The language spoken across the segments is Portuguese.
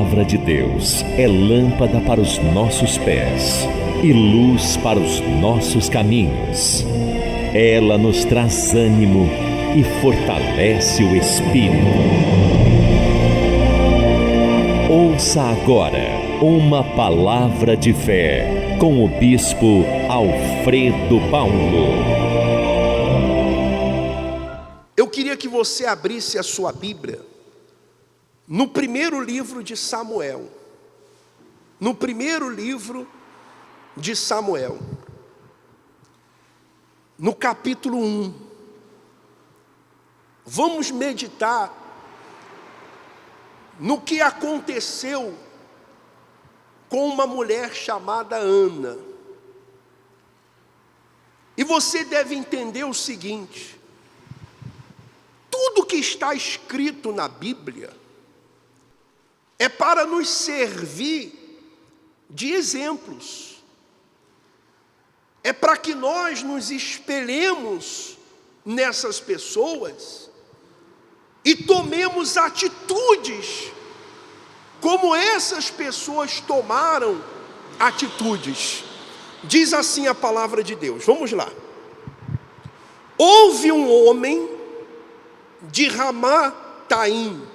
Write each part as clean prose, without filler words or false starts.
palavra de Deus é lâmpada para os nossos pés e luz para os nossos caminhos. Ela nos traz ânimo e fortalece o espírito. Ouça agora uma palavra de fé com o bispo Alfredo Paulo. Eu queria que você abrisse a sua Bíblia no primeiro livro de Samuel. No primeiro livro de Samuel, no capítulo 1. Vamos meditar no que aconteceu com uma mulher chamada Ana. E você deve entender o seguinte: tudo que está escrito na Bíblia é para nos servir de exemplos. É para que nós nos espelhemos nessas pessoas e tomemos atitudes como essas pessoas tomaram atitudes. Diz assim a palavra de Deus, vamos lá. Houve um homem de Ramá-Taim,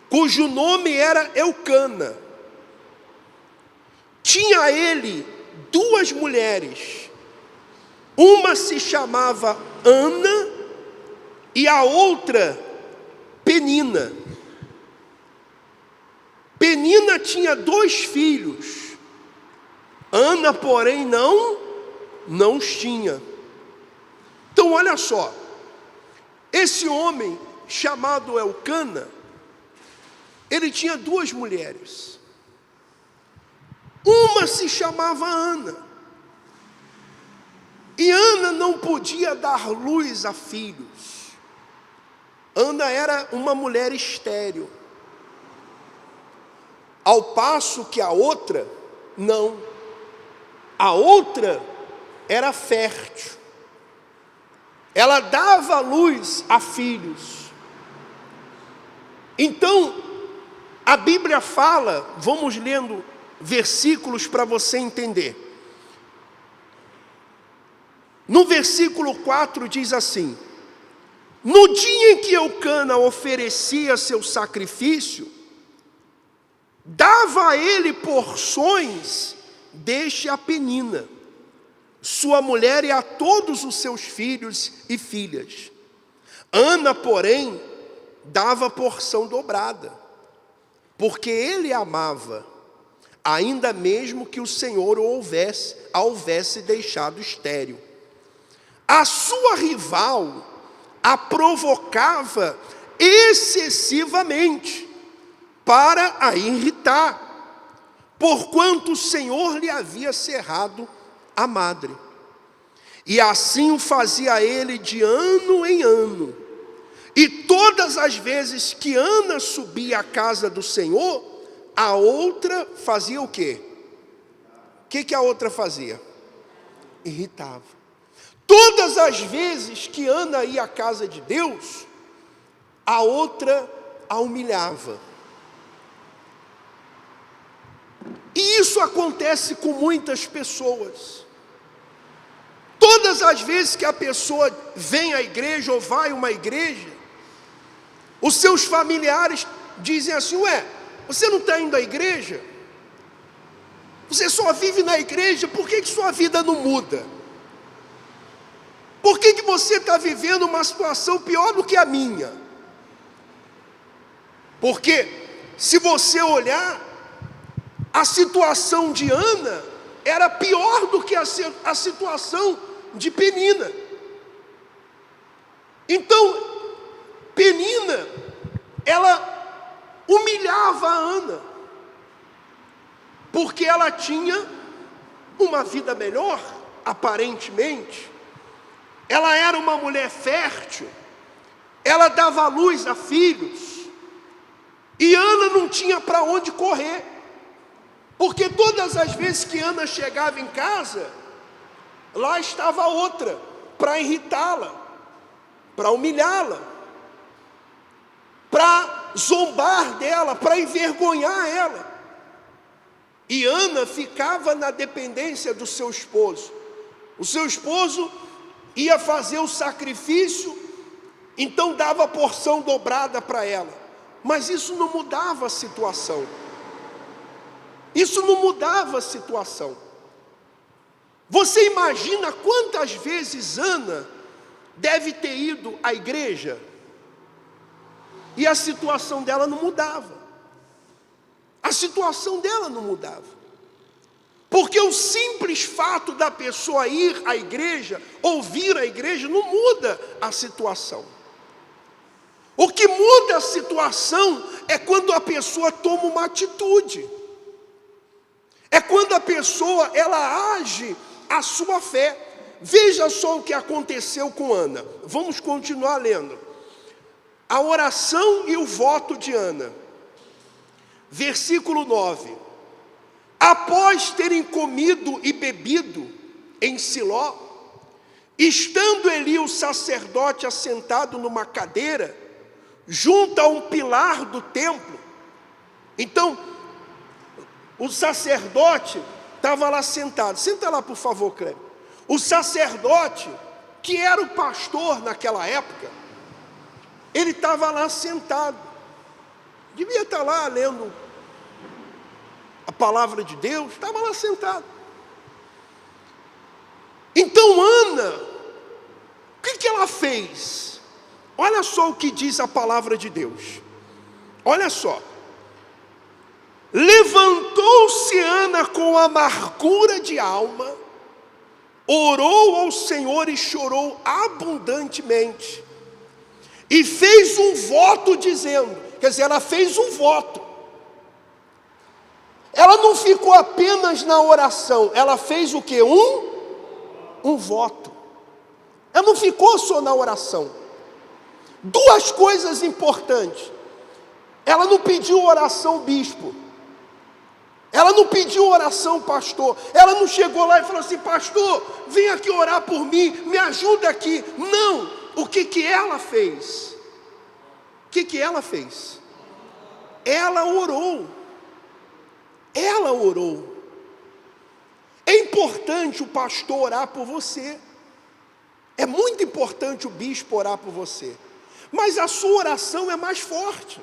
cujo nome era Eucana. Tinha ele duas mulheres, uma se chamava Ana e a outra Penina. Penina tinha 2 filhos, Ana, porém, não os tinha. Então, olha só, esse homem chamado Eucana, ele tinha 2 mulheres. Uma se chamava Ana, e Ana não podia dar luz a filhos. Ana era uma mulher estéril, ao passo que a outra, não. A outra era fértil, ela dava luz a filhos. Então, a Bíblia fala, vamos lendo versículos para você entender. No versículo 4 diz assim: no dia em que Eucana oferecia seu sacrifício, dava a ele porções deste a Penina, sua mulher, e a todos os seus filhos e filhas. Ana, porém, dava porção dobrada, porque ele a amava, ainda mesmo que o Senhor a houvesse deixado estéril. A sua rival a provocava excessivamente para a irritar, porquanto o Senhor lhe havia cerrado a madre. E assim o fazia ele de ano em ano. E todas as vezes que Ana subia à casa do Senhor, a outra fazia o quê? O que a outra fazia? Irritava. Todas as vezes que Ana ia à casa de Deus, a outra a humilhava. E isso acontece com muitas pessoas. Todas as vezes que a pessoa vem à igreja ou vai a uma igreja, os seus familiares dizem assim: ué, você não está indo à igreja? Você só vive na igreja, por que sua vida não muda? Por que você está vivendo uma situação pior do que a minha? Porque se você olhar, a situação de Ana era pior do que a situação de Penina. Então, Penina, ela humilhava a Ana, porque ela tinha uma vida melhor, aparentemente. Ela era uma mulher fértil, ela dava luz a filhos, e Ana não tinha para onde correr, porque todas as vezes que Ana chegava em casa, lá estava outra, para irritá-la, para humilhá-la, para zombar dela, para envergonhar ela. E Ana ficava na dependência do seu esposo. O seu esposo ia fazer o sacrifício, então dava a porção dobrada para ela. Mas isso não mudava a situação. Isso não mudava a situação. Você imagina quantas vezes Ana deve ter ido à igreja e a situação dela não mudava. A situação dela não mudava. Porque o simples fato da pessoa ir à igreja, ouvir a igreja, não muda a situação. O que muda a situação é quando a pessoa toma uma atitude. É quando a pessoa, ela age a sua fé. Veja só o que aconteceu com Ana. Vamos continuar lendo. A oração e o voto de Ana. Versículo 9. Após terem comido e bebido em Siló, estando Eli o sacerdote assentado numa cadeira, junto a um pilar do templo. Então, o sacerdote estava lá sentado. Senta lá, por favor, Cleber. O sacerdote, que era o pastor naquela época, ele estava lá sentado. Devia estar lá lendo a palavra de Deus, estava lá sentado. Então Ana, o que ela fez? Olha só o que diz a palavra de Deus. Olha só. Levantou-se Ana com amargura de alma, orou ao Senhor e chorou abundantemente. E fez um voto dizendo, quer dizer, ela fez um voto. Ela não ficou apenas na oração, ela fez o quê? Um voto. Ela não ficou só na oração. Duas coisas importantes. Ela não pediu oração bispo. Ela não pediu oração pastor. Ela não chegou lá e falou assim, pastor, vem aqui orar por mim, me ajuda aqui. Não. O que ela fez? O que ela fez? Ela orou. Ela orou. É importante o pastor orar por você. É muito importante o bispo orar por você. Mas a sua oração é mais forte.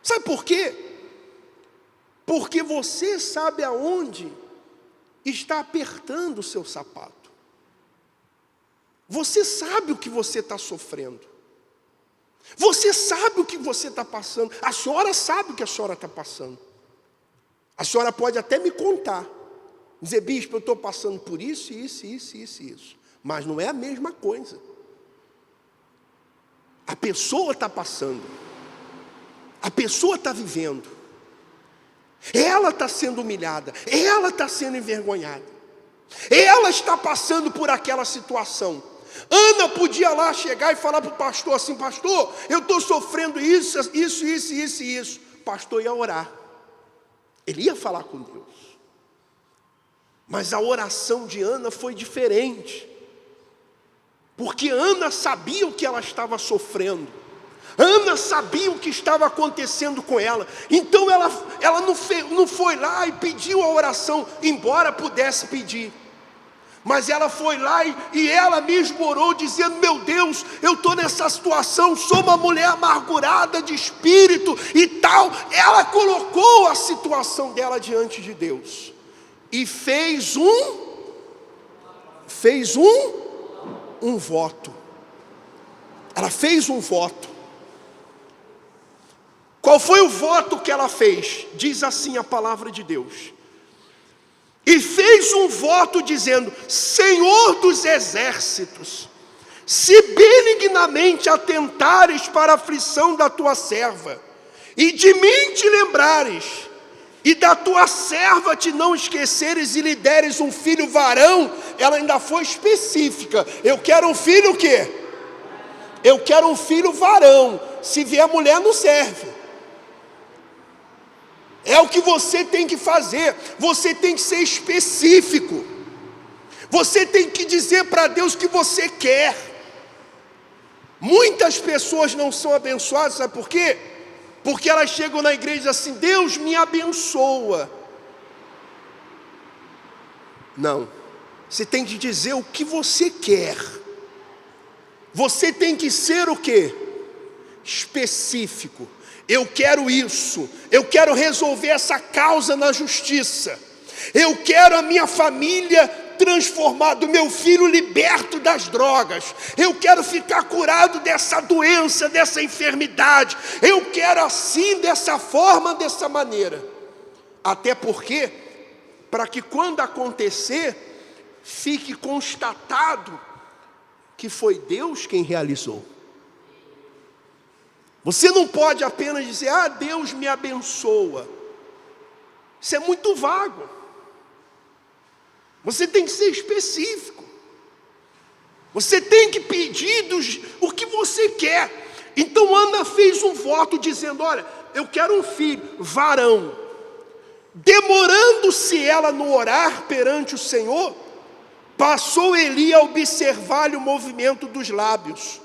Sabe por quê? Porque você sabe aonde está apertando o seu sapato. Você sabe o que você está sofrendo. Você sabe o que você está passando. A senhora sabe o que a senhora está passando. A senhora pode até me contar. Dizer, bispo, eu estou passando por isso, isso. Mas não é a mesma coisa. A pessoa está passando. A pessoa está vivendo. Ela está sendo humilhada. Ela está sendo envergonhada. Ela está passando por aquela situação. Ana podia lá chegar e falar para o pastor assim, pastor, eu estou sofrendo isso. O pastor ia orar. Ele ia falar com Deus. Mas a oração de Ana foi diferente. Porque Ana sabia o que ela estava sofrendo. Ana sabia o que estava acontecendo com ela. Então ela não foi lá e pediu a oração, embora pudesse pedir. Mas ela foi lá e ela mesma orou, dizendo, meu Deus, eu estou nessa situação, sou uma mulher amargurada de espírito e tal. Ela colocou a situação dela diante de Deus. E fez um voto. Ela fez um voto. Qual foi o voto que ela fez? Diz assim a palavra de Deus. E fez um voto dizendo, Senhor dos exércitos, se benignamente atentares para a aflição da tua serva, e de mim te lembrares, e da tua serva te não esqueceres e lhe deres um filho varão, ela ainda foi específica. Eu quero um filho o quê? Eu quero um filho varão. Se vier mulher não serve. É o que você tem que fazer. Você tem que ser específico. Você tem que dizer para Deus o que você quer. Muitas pessoas não são abençoadas, sabe por quê? Porque elas chegam na igreja e dizem assim: Deus me abençoa. Não, você tem que dizer o que você quer. Você tem que ser o quê? Específico. Eu quero isso, eu quero resolver essa causa na justiça, eu quero a minha família transformada, o meu filho liberto das drogas, eu quero ficar curado dessa doença, dessa enfermidade, eu quero assim, dessa forma, dessa maneira. Até porque, para que quando acontecer, fique constatado que foi Deus quem realizou. Você não pode apenas dizer: ah, Deus me abençoa. Isso é muito vago. Você tem que ser específico. Você tem que pedir o que você quer. Então Ana fez um voto dizendo: olha, eu quero um filho, varão. Demorando-se ela no orar perante o Senhor, passou Eli a observar-lhe o movimento dos lábios,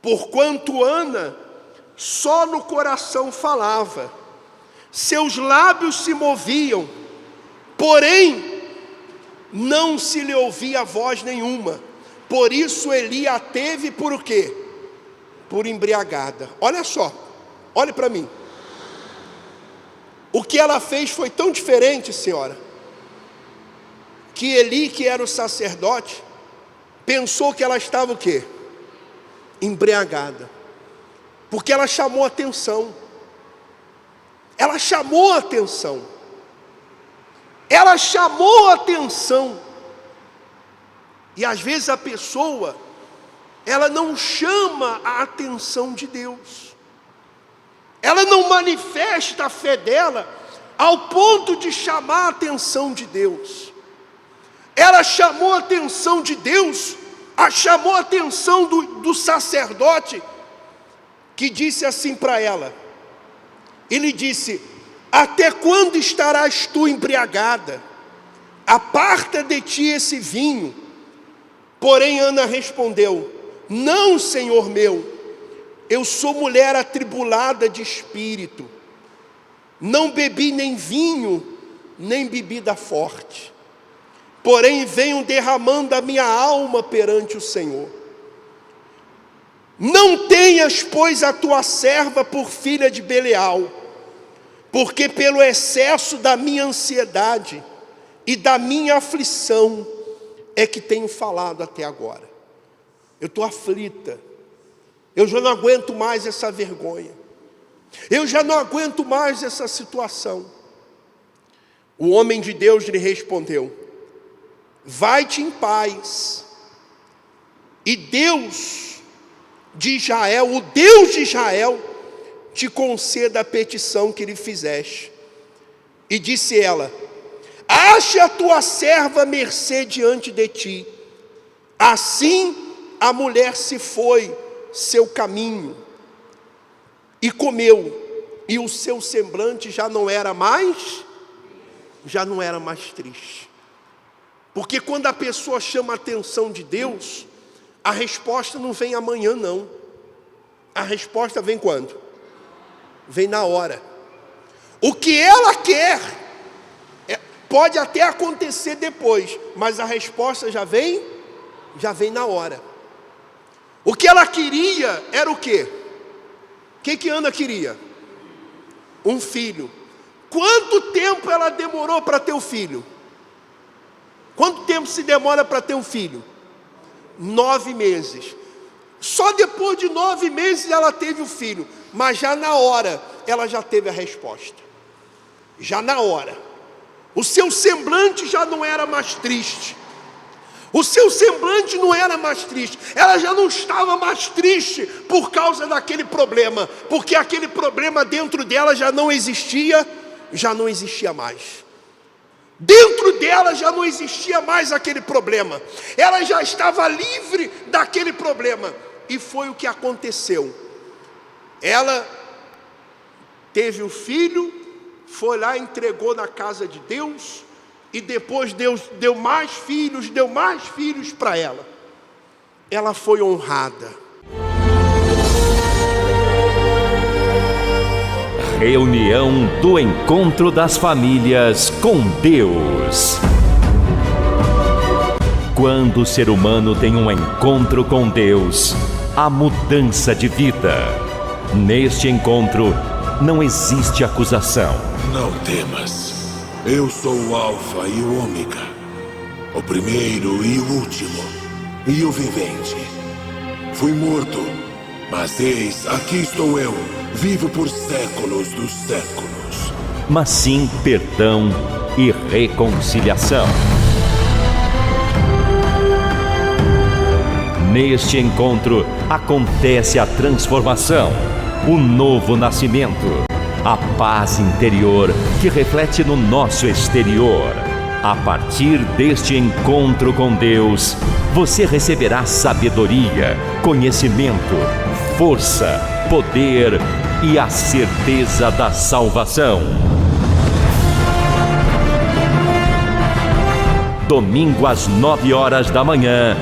porquanto Ana só no coração falava, seus lábios se moviam, porém não se lhe ouvia voz nenhuma. Por isso Eli a teve por o quê? Por embriagada. Olha só, olhe para mim. O que ela fez foi tão diferente, senhora, que Eli, que era o sacerdote, pensou que ela estava o quê? Embriagada. Porque ela chamou atenção. Ela chamou atenção. Ela chamou atenção. E às vezes a pessoa, ela não chama a atenção de Deus. Ela não manifesta a fé dela ao ponto de chamar a atenção de Deus. Ela chamou a atenção de Deus, chamou a atenção do sacerdote, que disse assim para ela. Ele disse: até quando estarás tu embriagada? Aparta de ti esse vinho. Porém Ana respondeu: não, Senhor meu, eu sou mulher atribulada de espírito, não bebi nem vinho, nem bebida forte, porém venho derramando a minha alma perante o Senhor. Não tenhas, pois, a tua serva por filha de Belial, porque pelo excesso da minha ansiedade e da minha aflição é que tenho falado até agora. Eu estou aflita, eu já não aguento mais essa vergonha, eu já não aguento mais essa situação. O homem de Deus lhe respondeu: vai-te em paz, e Deus de Israel, o Deus de Israel, te conceda a petição que lhe fizeste. E disse ela: ache a tua serva mercê diante de ti. Assim a mulher se foi seu caminho e comeu, e o seu semblante já não era mais triste. Porque quando a pessoa chama a atenção de Deus, a resposta não vem amanhã, não. A resposta vem quando? Vem na hora. O que ela quer pode até acontecer depois, mas a resposta já vem na hora. O que ela queria era o quê? O que Ana queria? Um filho. Quanto tempo ela demorou para ter o filho? Quanto tempo se demora para ter um filho? 9 meses. Só depois de 9 meses ela teve o filho, mas já na hora ela já teve a resposta. Já na hora. O seu semblante já não era mais triste. O seu semblante não era mais triste. Ela já não estava mais triste por causa daquele problema, porque aquele problema dentro dela já não existia mais. Dentro dela já não existia mais aquele problema. Ela já estava livre daquele problema. E foi o que aconteceu. Ela teve o filho, foi lá, entregou na casa de Deus, e depois Deus deu mais filhos para ela. Ela foi honrada. Reunião do Encontro das Famílias com Deus. Quando o ser humano tem um encontro com Deus, há mudança de vida. Neste encontro, não existe acusação. Não temas. Eu sou o Alfa e o Ômega, o primeiro e o último, e o vivente. Fui morto, mas eis, aqui estou eu, vivo por séculos dos séculos. Mas sim perdão e reconciliação. Neste encontro acontece a transformação, o novo nascimento, a paz interior que reflete no nosso exterior. A partir deste encontro com Deus, você receberá sabedoria, conhecimento, força, poder e a certeza da salvação. Domingo às 9 horas da manhã,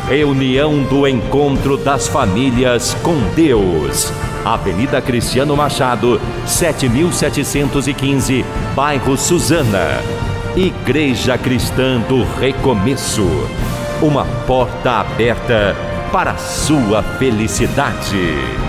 reunião do Encontro das Famílias com Deus. Avenida Cristiano Machado, 7715, bairro Suzana. Igreja Cristã do Recomeço. Uma porta aberta para a sua felicidade.